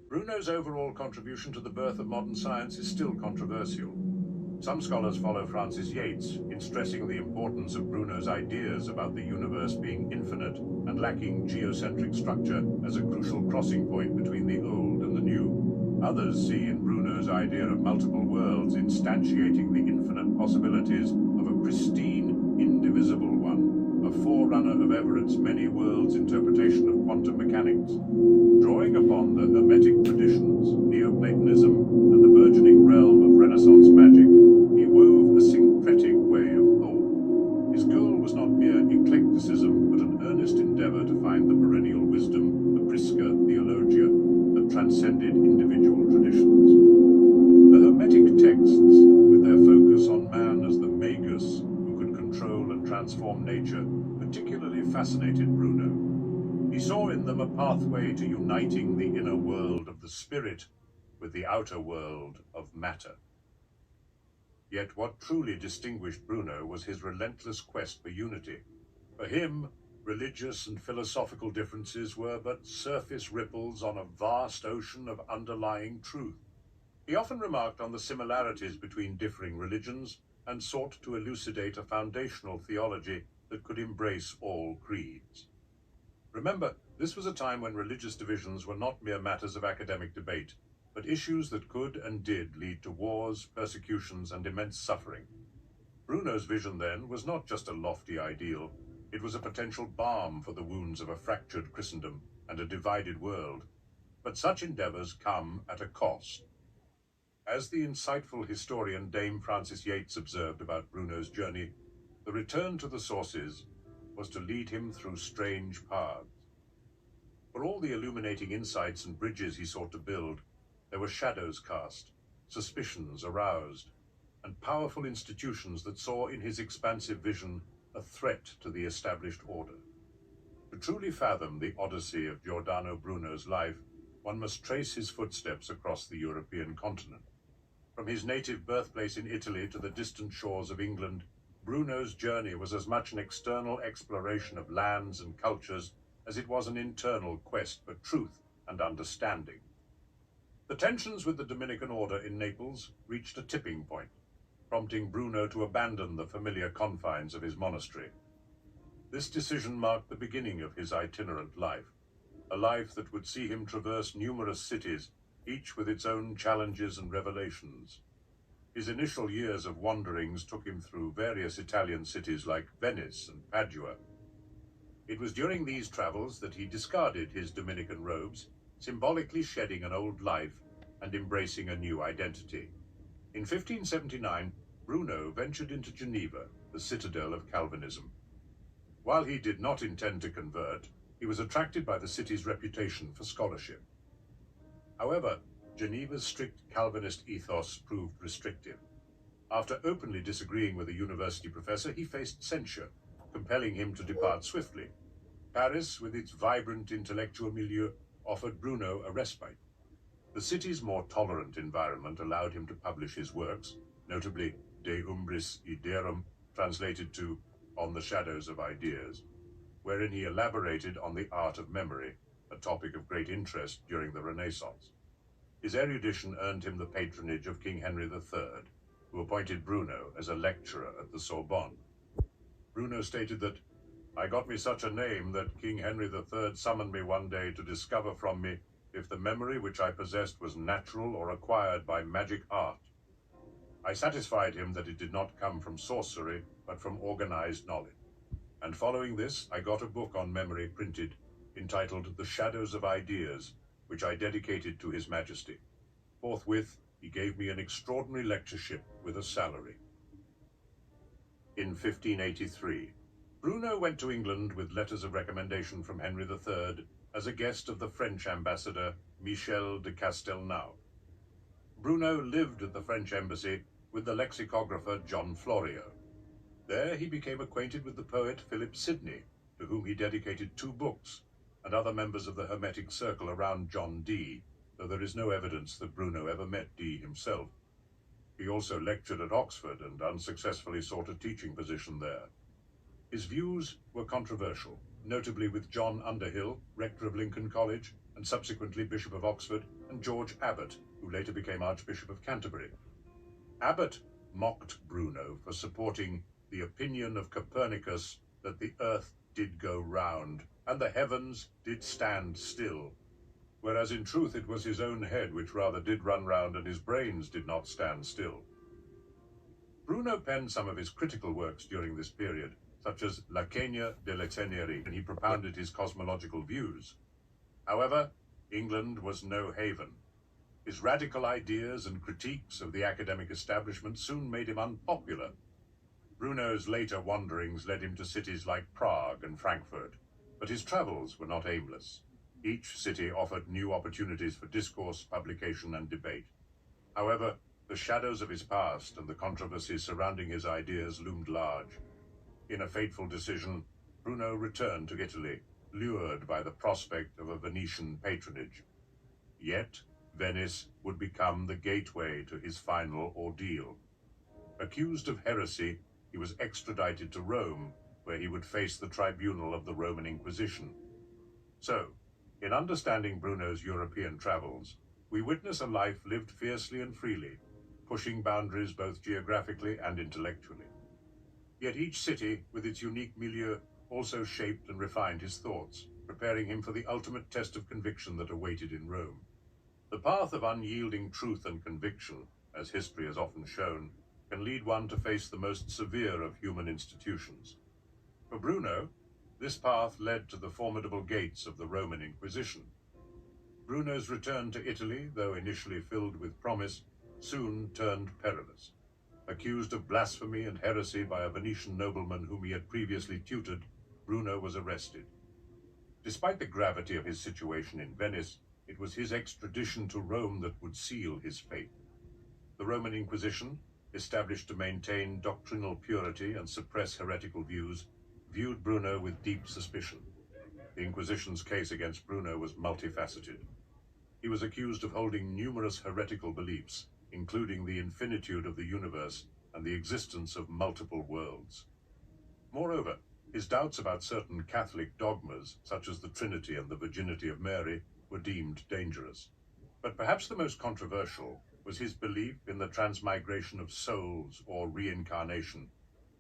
Bruno's overall contribution to the birth of modern science is still controversial. Some scholars follow Francis Yates in stressing the importance of Bruno's ideas about the universe being infinite and lacking geocentric structure as a crucial crossing point between the old and the new. Others see in Bruno's idea of multiple worlds instantiating the infinite possibilities of a pristine, indivisible one, a forerunner of Everett's many worlds interpretation of quantum mechanics. Drawing upon the Hermetic traditions, Neoplatonism, and the burgeoning realm of Renaissance magic, he wove a syncretic way of thought. His goal was not mere eclecticism, but an earnest endeavor to find the perennial wisdom, the prisca theologia, that transcended individual traditions. The Hermetic texts, with their focus on man as the magus who could control and transform nature, particularly fascinated Bruno. He saw in them a pathway to uniting the inner world of the spirit with the outer world of matter. Yet what truly distinguished Bruno was his relentless quest for unity. For him, religious and philosophical differences were but surface ripples on a vast ocean of underlying truth. He often remarked on the similarities between differing religions and sought to elucidate a foundational theology that could embrace all creeds. Remember, this was a time when religious divisions were not mere matters of academic debate, but issues that could and did lead to wars, persecutions, and immense suffering. Bruno's vision then was not just a lofty ideal, it was a potential balm for the wounds of a fractured Christendom and a divided world. But such endeavors come at a cost. As the insightful historian Dame Frances Yates observed about Bruno's journey, the return to the sources was to lead him through strange paths. For all the illuminating insights and bridges he sought to build, there were shadows cast, suspicions aroused, and powerful institutions that saw in his expansive vision a threat to the established order. To truly fathom the odyssey of Giordano Bruno's life, one must trace his footsteps across the European continent. From his native birthplace in Italy to the distant shores of England, Bruno's journey was as much an external exploration of lands and cultures as it was an internal quest for truth and understanding. The tensions with the Dominican order in Naples reached a tipping point, prompting Bruno to abandon the familiar confines of his monastery. This decision marked the beginning of his itinerant life, a life that would see him traverse numerous cities, each with its own challenges and revelations. His initial years of wanderings took him through various Italian cities like Venice and Padua. It was during these travels that he discarded his Dominican robes, symbolically shedding an old life and embracing a new identity. In 1579, Bruno ventured into Geneva, the citadel of Calvinism. While he did not intend to convert, he was attracted by the city's reputation for scholarship. However, Geneva's strict Calvinist ethos proved restrictive. After openly disagreeing with a university professor, he faced censure, compelling him to depart swiftly. Paris, with its vibrant intellectual milieu, offered Bruno a respite. The city's more tolerant environment allowed him to publish his works, notably De Umbris Iderum, translated to On the Shadows of Ideas, wherein he elaborated on the art of memory, a topic of great interest during the Renaissance. His erudition earned him the patronage of King Henry III, who appointed Bruno as a lecturer at the Sorbonne. Bruno stated that, "I got me such a name that King Henry III summoned me one day to discover from me if the memory which I possessed was natural or acquired by magic art. I satisfied him that it did not come from sorcery, but from organized knowledge. And following this, I got a book on memory printed, entitled The Shadows of Ideas, which I dedicated to His Majesty. Forthwith, he gave me an extraordinary lectureship with a salary." In 1583, Bruno went to England with letters of recommendation from Henry III as a guest of the French ambassador Michel de Castelnau. Bruno lived at the French embassy with the lexicographer John Florio. There he became acquainted with the poet Philip Sidney, to whom he dedicated 2 books, and other members of the Hermetic circle around John Dee, though there is no evidence that Bruno ever met Dee himself. He also lectured at Oxford and unsuccessfully sought a teaching position there. His views were controversial, notably with John Underhill, rector of Lincoln College, and subsequently Bishop of Oxford, and George Abbot, who later became Archbishop of Canterbury. Abbot mocked Bruno for supporting the opinion of Copernicus that the earth did go round and the heavens did stand still, whereas in truth it was his own head which rather did run round and his brains did not stand still. Bruno penned some of his critical works during this period, such as La Cenia delle Tenerie, and he propounded his cosmological views. However, England was no haven. His radical ideas and critiques of the academic establishment soon made him unpopular. Bruno's later wanderings led him to cities like Prague and Frankfurt, but his travels were not aimless. Each city offered new opportunities for discourse, publication, and debate. However, the shadows of his past and the controversies surrounding his ideas loomed large. In a fateful decision, Bruno returned to Italy, lured by the prospect of a Venetian patronage. Yet, Venice would become the gateway to his final ordeal. Accused of heresy, he was extradited to Rome, where he would face the tribunal of the Roman Inquisition. So, in understanding Bruno's European travels, we witness a life lived fiercely and freely, pushing boundaries both geographically and intellectually. Yet each city, with its unique milieu, also shaped and refined his thoughts, preparing him for the ultimate test of conviction that awaited in Rome. The path of unyielding truth and conviction, as history has often shown, can lead one to face the most severe of human institutions. For Bruno, this path led to the formidable gates of the Roman Inquisition. Bruno's return to Italy, though initially filled with promise, soon turned perilous. Accused of blasphemy and heresy by a Venetian nobleman whom he had previously tutored, Bruno was arrested. Despite the gravity of his situation in Venice, it was his extradition to Rome that would seal his fate. The Roman Inquisition, established to maintain doctrinal purity and suppress heretical views, viewed Bruno with deep suspicion. The Inquisition's case against Bruno was multifaceted. He was accused of holding numerous heretical beliefs, including the infinitude of the universe and the existence of multiple worlds. Moreover, his doubts about certain Catholic dogmas, such as the Trinity and the virginity of Mary, were deemed dangerous. But perhaps the most controversial was his belief in the transmigration of souls or reincarnation,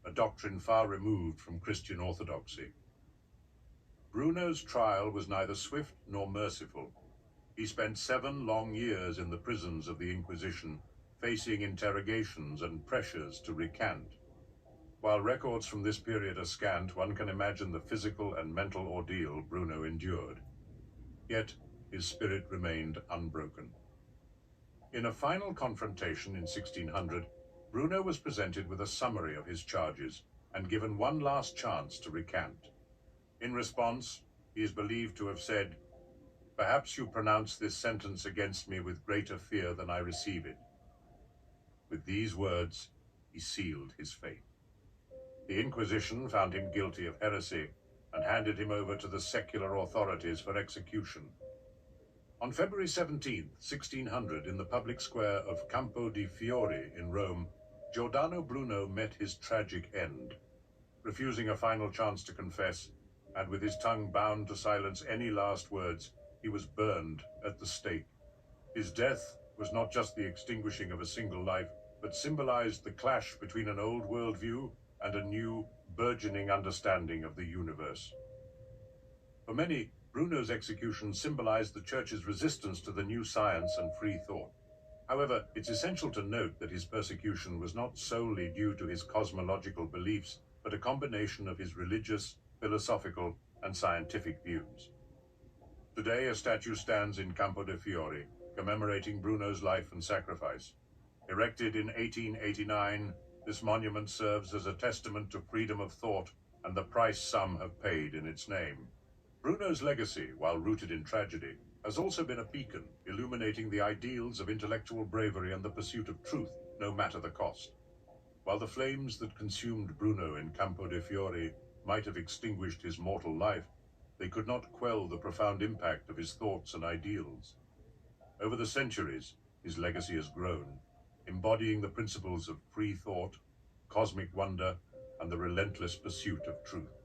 a doctrine far removed from Christian orthodoxy. Bruno's trial was neither swift nor merciful. He spent 7 long years in the prisons of the Inquisition, facing interrogations and pressures to recant. While records from this period are scant, one can imagine the physical and mental ordeal Bruno endured. Yet, his spirit remained unbroken. In a final confrontation in 1600, Bruno was presented with a summary of his charges and given one last chance to recant. In response, he is believed to have said, "Perhaps you pronounce this sentence against me with greater fear than I receive it." With these words, he sealed his fate. The Inquisition found him guilty of heresy and handed him over to the secular authorities for execution. On February 17, 1600, in the public square of Campo di Fiori in Rome, Giordano Bruno met his tragic end. Refusing a final chance to confess, and with his tongue bound to silence any last words, he was burned at the stake. His death was not just the extinguishing of a single life, but symbolized the clash between an old worldview and a new, burgeoning understanding of the universe. For many, Bruno's execution symbolized the Church's resistance to the new science and free thought. However, it's essential to note that his persecution was not solely due to his cosmological beliefs, but a combination of his religious, philosophical, and scientific views. Today, a statue stands in Campo de Fiori, commemorating Bruno's life and sacrifice. Erected in 1889, this monument serves as a testament to freedom of thought and the price some have paid in its name. Bruno's legacy, while rooted in tragedy, has also been a beacon, illuminating the ideals of intellectual bravery and the pursuit of truth, no matter the cost. While the flames that consumed Bruno in Campo de Fiori might have extinguished his mortal life, they could not quell the profound impact of his thoughts and ideals. Over the centuries, his legacy has grown, embodying the principles of free thought, cosmic wonder, and the relentless pursuit of truth.